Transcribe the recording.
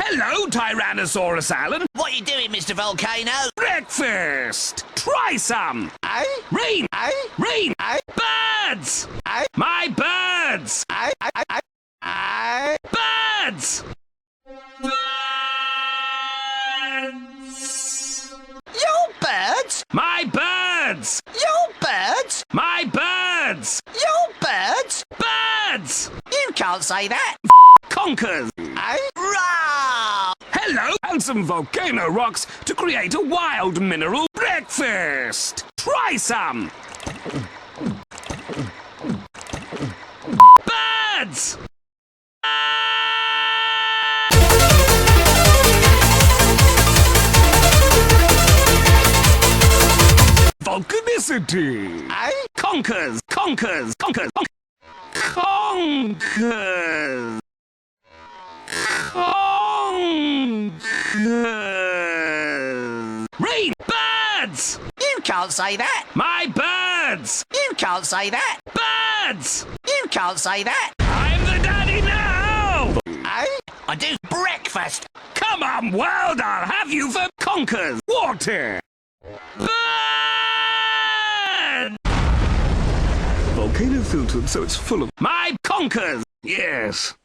Hello, Tyrannosaurus Alan. What you doing, Mr. Volcano? Breakfast. Try some. Rain. Rain. Birds. My birds. Birds. Birds. Your birds? My birds. Your birds? My birds. Your birds? Birds. You can't say that. Conkers. Rah! Hello, and some volcano rocks to create a wild mineral breakfast. Try some. Birds. Volcanicity. Conkers. Conkers. Conkers. Conkers. Conkers. Rain. Birds. You can't say that. My birds. You can't say that. Birds. You can't say that. I'm the daddy now. I do breakfast. Come on, world, I'll have you for Conkers. Water. Bird. Volcano filtered so it's full of my Conkers. Yes.